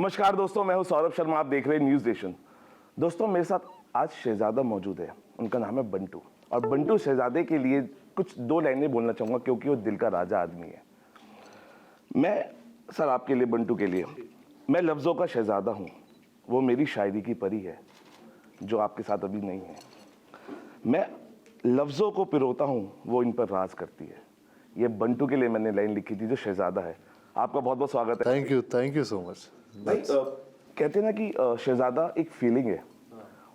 नमस्कार दोस्तों, मैं हूं सौरभ शर्मा। आप देख रहे हैं न्यूज़ नेशन। दोस्तों, मेरे साथ आज शहजादा मौजूद है। उनका नाम है बंटू। और बंटू शहजादे के लिए कुछ दो लाइनें बोलना चाहूँगा क्योंकि वो दिल का राजा आदमी है। मैं सर आपके लिए, बंटू के लिए, मैं लफ्ज़ों का शहजादा हूँ। वो मेरी शायरी की परी है जो आपके साथ अभी नहीं है। मैं लफ्ज़ों को पिरोता हूँ, वो इन पर राज करती है। ये बंटू के लिए मैंने लाइन लिखी थी जो शहजादा है। आपका बहुत बहुत स्वागत है। Thank you so much. भाई कहते हैं ना कि शहजादा एक फीलिंग है।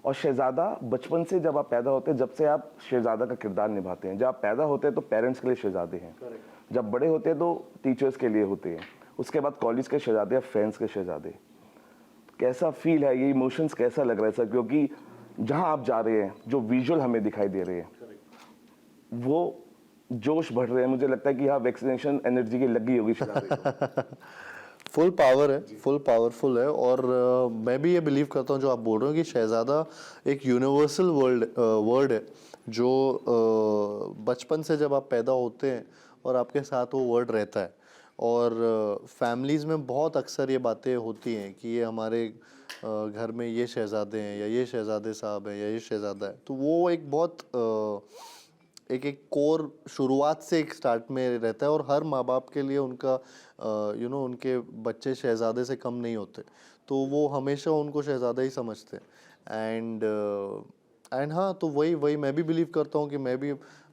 और शहजादा बचपन से, जब आप पैदा होते हैं, जब से आप शहजादा का किरदार निभाते हैं। जब आप पैदा होते हैं तो पेरेंट्स के लिए शहजादे हैं। जब बड़े होते हैं तो टीचर्स के लिए होते हैं। उसके बाद कॉलेज के शहजादे या फ्रेंड्स के शहजादे। कैसा फील है, ये इमोशंस कैसा लग रहा है सर? क्योंकि जहां आप जा रहे हैं, जो विजुअल हमें दिखाई दे रहे हैं, वो जोश बढ़ रहे हैं। मुझे लगता है कि यहाँ वैक्सीनेशन एनर्जी की लगी होगी शहजादे को। फुल पावर है, फुल पावरफुल है। और मैं भी ये बिलीव करता हूँ जो आप बोल रहे हो कि शहजादा एक यूनिवर्सल वर्ड है जो बचपन से जब आप पैदा होते हैं और आपके साथ वो वर्ड रहता है। और फैमिलीज़ में बहुत अक्सर ये बातें होती हैं कि ये हमारे घर में ये शहजादे हैं या ये शहजादे साहब हैं या ये शहजादा है। तो वो एक बहुत एक कोर शुरुआत से एक स्टार्ट में रहता है। और हर माँ बाप के लिए उनका उनके बच्चे शहजादे से कम नहीं होते, तो वो हमेशा उनको शहजादा ही समझते हैं। एंड हाँ, तो वही वही मैं भी बिलीव करता हूँ कि मैं भी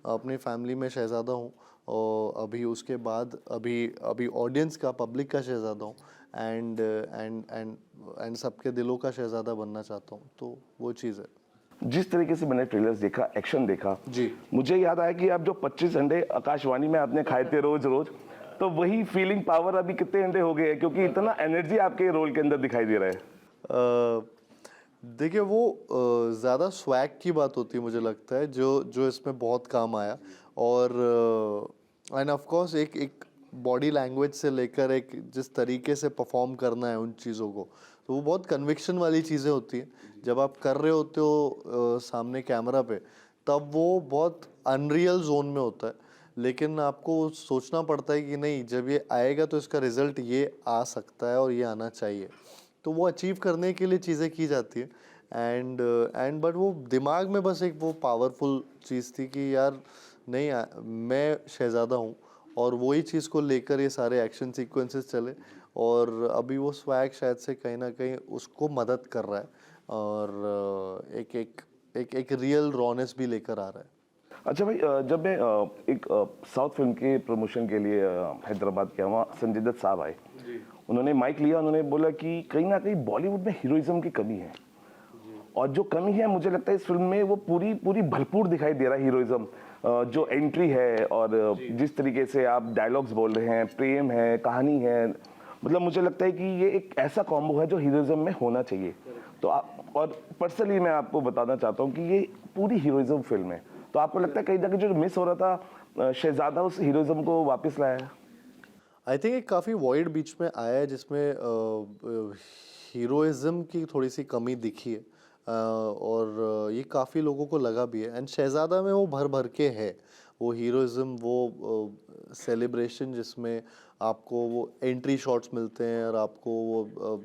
अपनी फैमिली में शहजादा हूँ। और अभी उसके बाद अभी अभी ऑडियंस का, पब्लिक का शहजादा हूँ। एंड एंड एंड एंड सबके दिलों का शहजादा बनना चाहता हूँ। तो वो चीज़ है। जिस तरीके से मैंने ट्रेलर्स देखा, एक्शन देखा जी, मुझे याद आया कि आप जो 25 अंडे आकाशवाणी में आपने खाए थे रोज रोज, तो वही फीलिंग पावर अभी कितने अंडे हो गए हैं? क्योंकि इतना एनर्जी आपके रोल के अंदर दिखाई दे रहा है। देखिए, वो ज़्यादा स्वैग की बात होती है मुझे लगता है, जो जो इसमें बहुत काम आया। और एंड ऑफ कोर्स एक एक बॉडी लैंग्वेज से लेकर एक जिस तरीके से परफॉर्म करना है उन चीज़ों को, तो वो बहुत कन्विक्शन वाली चीज़ें होती हैं। जब आप कर रहे होते हो सामने कैमरा पे, तब वो बहुत अनरियल जोन में होता है। लेकिन आपको सोचना पड़ता है कि नहीं, जब ये आएगा तो इसका रिजल्ट ये आ सकता है और ये आना चाहिए। तो वो अचीव करने के लिए चीज़ें की जाती है। एंड बट वो दिमाग में बस एक वो पावरफुल चीज़ थी कि यार नहीं, मैं शहज़ादा हूँ। और वही चीज़ को लेकर ये सारे एक्शन सीक्वेंसेस चले। और अभी वो स्वैग शायद से कहीं ना कहीं उसको मदद कर रहा है। और एक एक एक एक रियल रॉनेस भी लेकर आ रहा है। अच्छा भाई, जब मैं एक साउथ फिल्म के प्रमोशन के लिए हैदराबाद गया, वहाँ संजय दत्त साहब आए। उन्होंने माइक लिया, उन्होंने बोला कि कहीं ना कहीं बॉलीवुड में हीरोइज्म की कमी है। और जो कमी है, मुझे लगता है इस फिल्म में वो पूरी पूरी भरपूर दिखाई दे रहा है। हीरोइज्म जो एंट्री है और जिस तरीके से आप डायलॉग्स बोल रहे हैं, प्रेम है, कहानी है, मतलब मुझे लगता है कि ये एक ऐसा कॉम्बो है जो हीरोइज्म में होना चाहिए। तो और पर्सनली मैं आपको बताना चाहता हूँ कि ये पूरी हीरोइज्म फिल्म है। तो आपको लगता है कहीं ना कहीं जो मिस हो रहा था, शहजादा उस हीरोइज्म को वापस लाया है? आई थिंक एक काफ़ी वॉइड बीच में आया है जिसमें हीरोइज्म की थोड़ी सी कमी दिखी है। और ये काफ़ी लोगों को लगा भी है। एंड शहज़ादा में वो भर भर के है वो हीरोइज्म, वो सेलिब्रेशन जिसमें आपको वो एंट्री शॉट्स मिलते हैं और आपको वो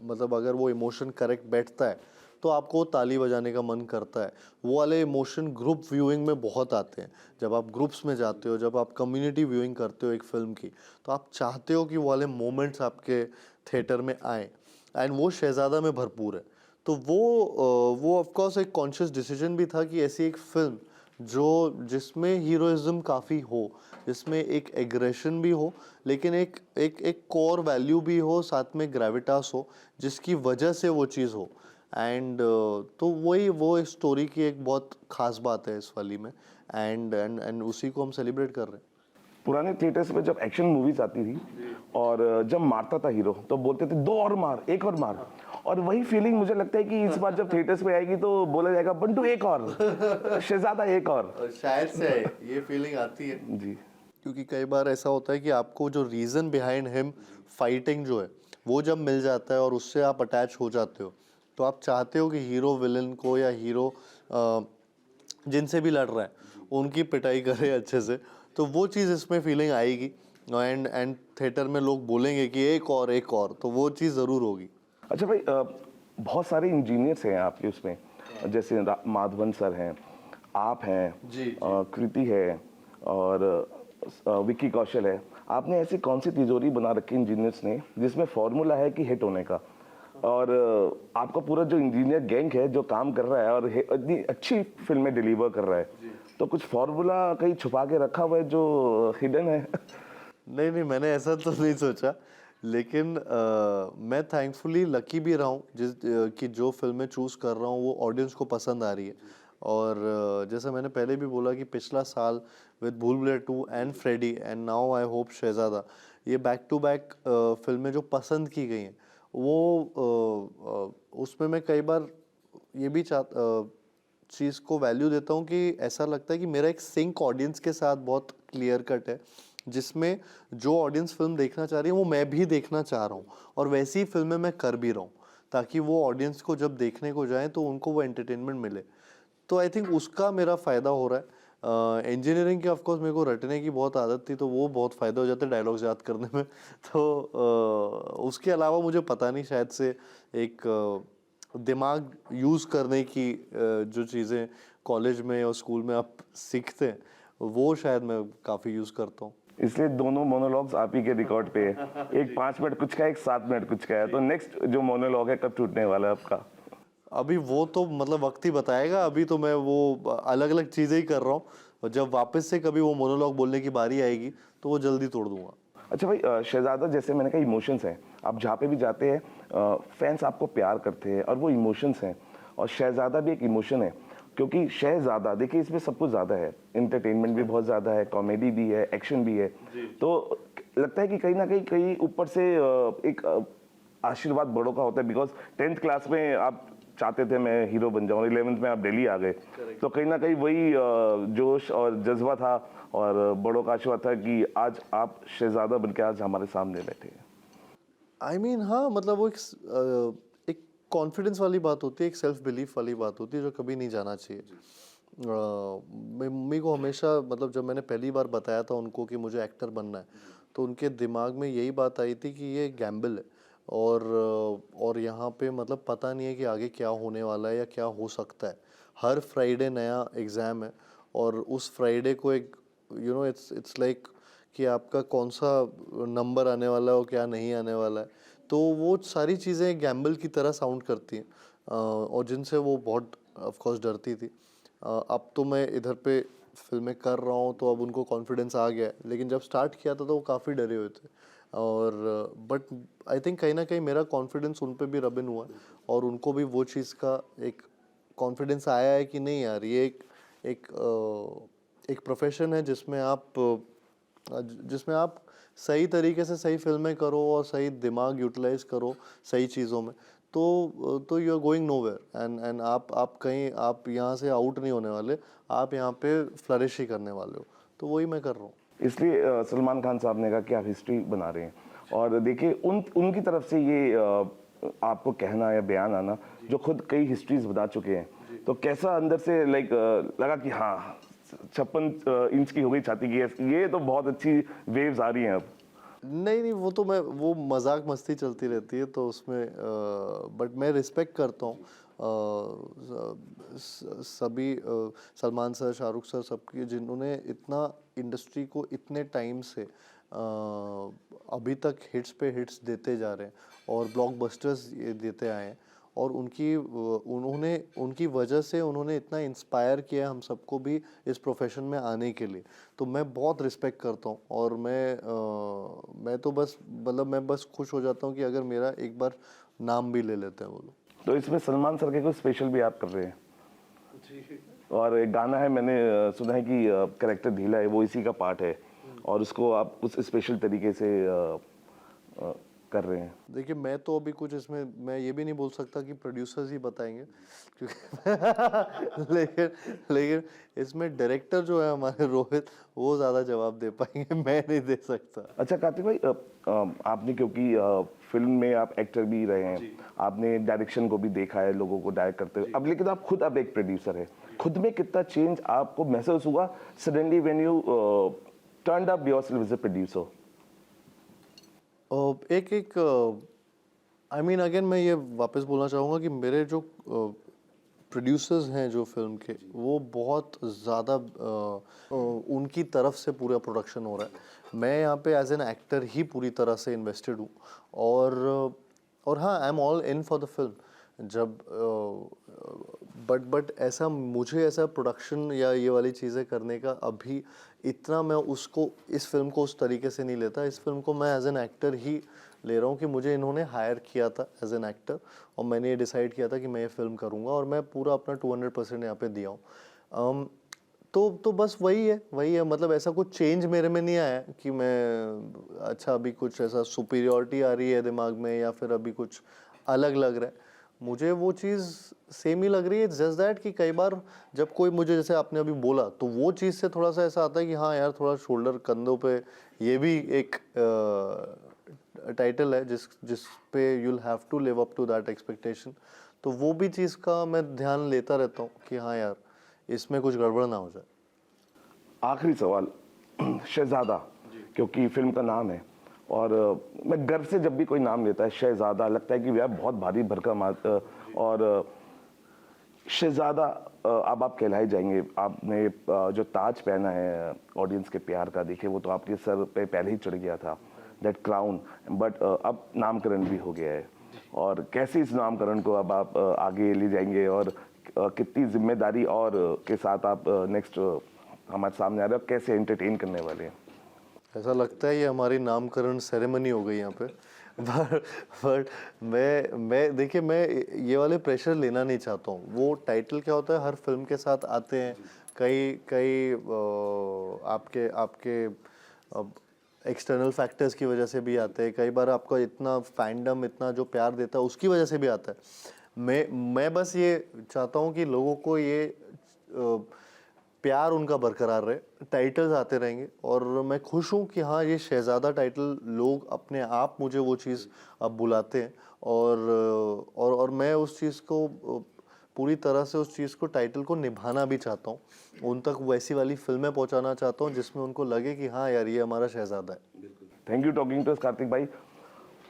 मतलब अगर वो इमोशन करेक्ट बैठता है तो आपको ताली बजाने का मन करता है। वो वाले इमोशन ग्रुप व्यूइंग में बहुत आते हैं। जब आप ग्रुप्स में जाते हो, जब आप कम्युनिटी व्यूइंग करते हो एक फ़िल्म की, तो आप चाहते हो कि वो वाले मोमेंट्स आपके थिएटर में आएँ। एंड वो शहज़ादा में भरपूर है। तो वो ऑफ कोर्स एक कॉन्शियस डिसीजन भी था कि ऐसी एक फ़िल्म जिसमें हीरोइज्म काफ़ी हो, जिसमें एक एग्रेशन भी हो, लेकिन एक एक एक कोर वैल्यू भी हो, साथ में ग्रेविटास हो, जिसकी वजह से वो चीज़ हो। एंड तो वही वो एक स्टोरी की एक बहुत ख़ास बात है इस वाली में। एंड उसी को हम सेलिब्रेट कर रहे हैं। पुराने थिएटर्स में जब एक्शन मूवीज आती थी और जब मारता था हीरो, तो बोलते थे दो और मार, एक और मार। और वही फीलिंग मुझे लगता है कि इस बार जब थिएटर्स में आएगी तो बोला जाएगा बंटू एक और, शहजादा एक और। शायद से ये फीलिंग आती है जी। क्योंकि कई बार ऐसा होता है कि आपको जो रीज़न बिहाइंड हिम फाइटिंग जो है वो जब मिल जाता है और उससे आप अटैच हो जाते हो, तो आप चाहते हो कि हीरो विलन को या हीरो जिनसे भी लड़ रहा है उनकी पिटाई करे अच्छे से। तो वो चीज़ इसमें फीलिंग आएगी। एंड थिएटर में लोग बोलेंगे कि एक और, तो वो चीज़ ज़रूर होगी। अच्छा भाई, बहुत सारे इंजीनियर्स हैं आपके उसमें, जैसे माधवन सर हैं, आप हैं, कृति है और विक्की कौशल है। आपने ऐसी कौन सी तिजोरी बना रखी इंजीनियर्स ने जिसमें फॉर्मूला है कि हिट होने का, और आपका पूरा जो इंजीनियर गैंग है जो काम कर रहा है और इतनी अच्छी फिल्में डिलीवर कर रहा है, तो कुछ फॉर्मूला कहीं छुपा के रखा हुआ है जो हिडन है? नहीं, मैंने ऐसा तो नहीं सोचा, लेकिन मैं थैंकफुली लकी भी रहा हूँ कि जो फिल्में चूज़ कर रहा हूँ वो ऑडियंस को पसंद आ रही है। और जैसे मैंने पहले भी बोला कि पिछला साल with Bhool Bhulaiyaa 2 and Freddy and now I hope Shehzada, ये बैक टू बैक फिल्में जो पसंद की गई हैं, वो उसमें मैं कई बार ये भी चीज़ को वैल्यू देता हूँ कि ऐसा लगता है कि मेरा एक सिंक ऑडियंस के साथ बहुत क्लियर कट है, जिसमें जो ऑडियंस फिल्म देखना चाह रही है वो मैं भी देखना चाह रहा हूँ, और वैसी ही फिल्में मैं कर भी रहा हूँ, ताकि वो ऑडियंस को जब देखने को जाए तो उनको वो एंटरटेनमेंट मिले। तो आई थिंक उसका मेरा फ़ायदा हो रहा है। इंजीनियरिंग की ऑफकोर्स मेरे को रटने की बहुत आदत थी, तो वो बहुत फ़ायदा हो जाता है डायलॉग्स याद करने में। तो उसके अलावा मुझे पता नहीं, शायद से एक दिमाग यूज़ करने की जो चीज़ें कॉलेज में और स्कूल में आप सीखते हैं, वो शायद मैं काफ़ी यूज़ करता हूँ। इसलिए दोनों मोनोलॉग्स आप ही के रिकॉर्ड पे है, एक 5 मिनट कुछ का है, एक 7 मिनट कुछ का है। तो नेक्स्ट जो मोनोलॉग है कब टूटने वाला है आपका? अभी वो तो मतलब वक्त ही बताएगा। अभी तो मैं वो अलग अलग चीज़ें ही कर रहा हूँ, और जब वापस से कभी वो मोनोलॉग बोलने की बारी आएगी तो वो जल्दी तोड़ दूंगा। अच्छा भाई, शहजादा जैसे मैंने कहा इमोशंस हैं, आप जहाँ पे भी जाते हैं फैंस आपको प्यार करते हैं और वो इमोशंस हैं, और शहजादा भी एक इमोशन है। क्योंकि शहजादा देखिए इसमें सब कुछ ज़्यादा है, इंटरटेनमेंट भी बहुत ज़्यादा है, कॉमेडी भी है, एक्शन भी है। तो लगता है कि कहीं ना कहीं ऊपर से एक आशीर्वाद बड़ों का होता है। बिकॉज 10th क्लास में आप चाहते थे मैं हीरो बन जाऊँ, 11th में आप दिल्ली आ गए, तो कहीं ना कहीं वही जोश और जज्बा था और बड़ों का आशीर्वाद था कि आज आप शहजादा बनके आज हमारे सामने बैठे हैं। आई मीन हाँ, मतलब वो एक कॉन्फिडेंस वाली बात होती है, एक सेल्फ बिलीफ वाली बात होती है, जो कभी नहीं जाना चाहिए। मम्मी को हमेशा, मतलब जब मैंने पहली बार बताया था उनको कि मुझे एक्टर बनना है, तो उनके दिमाग में यही बात आई थी कि ये गैम्बल है, और यहाँ पे मतलब पता नहीं है कि आगे क्या होने वाला है या क्या हो सकता है। हर फ्राइडे नया एग्ज़ाम है, और उस फ्राइडे को एक इट्स लाइक कि आपका कौन सा नंबर आने वाला है और क्या नहीं आने वाला है। तो वो सारी चीज़ें गैम्बल की तरह साउंड करती हैं, और जिनसे वो बहुत ऑफ कोर्स डरती थी। अब तो मैं इधर पे फिल्में कर रहा हूँ तो अब उनको कॉन्फिडेंस आ गया है, लेकिन जब स्टार्ट किया था तो वो काफ़ी डरे हुए थे। और बट आई थिंक कहीं ना कहीं मेरा कॉन्फिडेंस उन पे भी रबिन हुआ, और उनको भी वो चीज़ का एक कॉन्फिडेंस आया है कि नहीं यार, ये एक एक प्रोफेशन है जिसमें आप सही तरीके से सही फिल्में करो और सही दिमाग यूटिलाइज करो सही चीज़ों में, तो you are going nowhere, and आप यहाँ से आउट नहीं होने वाले, आप यहाँ पे फ्लरिश ही करने वाले हो। तो वही मैं कर रहा हूँ। इसलिए सलमान खान साहब ने कहा कि आप हिस्ट्री बना रहे हैं, और देखिए उनकी तरफ से ये आपको कहना या बयान आना, जो खुद कई हिस्ट्रीज बना चुके हैं, तो कैसा अंदर से लगा कि हाँ 56 इंच की हो गई छाती की, ये तो बहुत अच्छी वेव्स आ रही हैं अब? नहीं, वो मजाक मस्ती चलती रहती है तो उसमें, बट मैं रिस्पेक्ट करता हूँ सभी, सलमान सर, शाहरुख सर, सबकी, जिन्होंने इतना इंडस्ट्री को इतने टाइम से अभी तक हिट्स पे हिट्स देते जा रहे हैं और ब्लॉकबस्टर्स देते आए हैं, और उनकी वजह से उन्होंने इतना इंस्पायर किया हम सबको भी इस प्रोफेशन में आने के लिए। तो मैं बहुत रिस्पेक्ट करता हूँ, और मैं तो बस मतलब मैं बस खुश हो जाता हूँ कि अगर मेरा एक बार नाम भी ले लेते हैं वो लोग। तो इसमें सलमान सर के कुछ स्पेशल भी आप कर रहे हैं, और एक गाना है मैंने सुना है कि कैरेक्टर ढीला है, वो इसी का पार्ट है, और उसको आप उस स्पेशल तरीके से कर रहे हैं। देखिए, मैं तो अभी कुछ इसमें मैं ये भी नहीं बोल सकता कि प्रोड्यूसर्स ही बताएंगे, क्योंकि लेकिन इसमें डायरेक्टर जो है हमारे रोहित, वो ज़्यादा जवाब दे पाएंगे, मैं नहीं दे सकता। अच्छा कार्तिक भाई, आपने क्योंकि फिल्म में आप एक्टर भी रहे हैं, आपने डायरेक्शन को भी देखा है, लोगों को डायरेक्ट करते हुए, अब लेकिन आप खुद अब एक प्रोड्यूसर है, खुद में कितना चेंज आपको महसूस हुआ suddenly when you turned up yourself as a producer? एक एक आई मीन अगेन मैं ये वापस बोलना चाहूँगा कि मेरे जो प्रोड्यूसर्स हैं जो फिल्म के, वो बहुत ज़्यादा उनकी तरफ से पूरा प्रोडक्शन हो रहा है। मैं यहाँ पे एज एन एक्टर ही पूरी तरह से इन्वेस्टेड हूँ। और हाँ, I am all in for the film. जब बट ऐसा मुझे ऐसा प्रोडक्शन या ये वाली चीज़ें करने का अभी इतना मैं उसको इस फिल्म को उस तरीके से नहीं लेता। इस फिल्म को मैं एज एन एक्टर ही ले रहा हूँ कि मुझे इन्होंने हायर किया था एज एन एक्टर, और मैंने ये डिसाइड किया था कि मैं ये फिल्म करूँगा, और मैं पूरा अपना 200% यहाँ पे दिया हूँ। तो बस वही है। मतलब ऐसा कुछ चेंज मेरे में नहीं आया कि मैं अच्छा अभी कुछ ऐसा सुपीरियॉरिटी आ रही है दिमाग में, या फिर अभी कुछ अलग लग रहा है। मुझे वो चीज़ सेम ही लग रही है। जस्ट दैट कि कई बार जब कोई मुझे, जैसे आपने अभी बोला, तो वो चीज़ से थोड़ा सा ऐसा आता है कि हाँ यार, थोड़ा शोल्डर कंधों पे, ये भी एक टाइटल है जिस पे you'll have to live up to that expectation. तो वो भी चीज़ का मैं ध्यान लेता रहता हूँ कि हाँ यार, इसमें कुछ गड़बड़ ना हो जाए। आखिरी सवाल, शहजादा, क्योंकि फिल्म का नाम है, और मैं गर्व से जब भी कोई नाम लेता है शहजादा, लगता है कि वह बहुत भारी भरकम और शहजादा अब आप कहलाए जाएंगे। आपने जो ताज पहना है ऑडियंस के प्यार का, देखिए वो तो आपके सर पे पहले ही चढ़ गया था, दैट क्राउन, बट अब नामकरण भी हो गया है। और कैसे इस नामकरण को अब आप आगे ले जाएंगे, और कितनी जिम्मेदारी और के साथ आप नेक्स्ट हमारे सामने आ रहे हो, कैसे एंटरटेन करने वाले हैं? ऐसा लगता है ये हमारी नामकरण सेरेमनी हो गई यहाँ पे। बट मैं देखिए, मैं ये वाले प्रेशर लेना नहीं चाहता हूँ। वो टाइटल क्या होता है, हर फिल्म के साथ आते हैं। कई कई आपके आपके एक्सटर्नल फैक्टर्स की वजह से भी आते हैं। कई बार आपका इतना फैंडम, इतना जो प्यार देता है, उसकी वजह से भी आता है। मैं बस ये चाहता हूँ कि लोगों को ये प्यार उनका बरकरार रहे। टाइटल्स आते रहेंगे, और मैं खुश हूँ कि हाँ, ये शहज़ादा टाइटल लोग अपने आप मुझे वो चीज़ अब बुलाते हैं, और मैं उस चीज़ को पूरी तरह से उस चीज़ को, टाइटल को निभाना भी चाहता हूँ। उन तक वैसी वाली फिल्में पहुँचाना चाहता हूँ जिसमें उनको लगे कि हाँ यार, ये हमारा शहज़ादा है। Thank you talking to us Kartik भाई।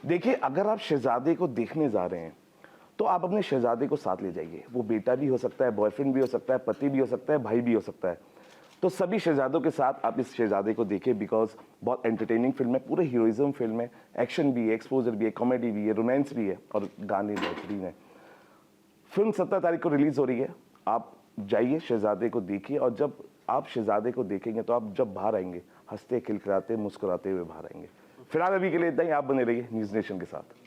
देखिए, अगर आप शहजादे को देखने जा रहे हैं तो आप अपने शहजादे को साथ ले जाइए। वो बेटा भी हो सकता है, बॉयफ्रेंड भी हो सकता है, पति भी हो सकता है, भाई भी हो सकता है। तो सभी शहजादों के साथ आप इस शहजादे को देखें, बिकॉज बहुत एंटरटेनिंग फिल्म है, पूरे हीरोइज्म फिल्म है, एक्शन भी है, एक्सपोजर भी है, कॉमेडी भी है, रोमांस भी है, और गाने बेहतरीन है। फिल्म 17 तारीख को रिलीज हो रही है। आप जाइए, शहजादे को देखिए, और जब आप शहजादे को देखेंगे तो आप जब बाहर आएंगे, हंसते खिलखिलाते मुस्कुराते हुए बाहर आएंगे। फिलहाल अभी के लिए इतना ही। आप बने रहिए न्यूज़ नेशन के साथ।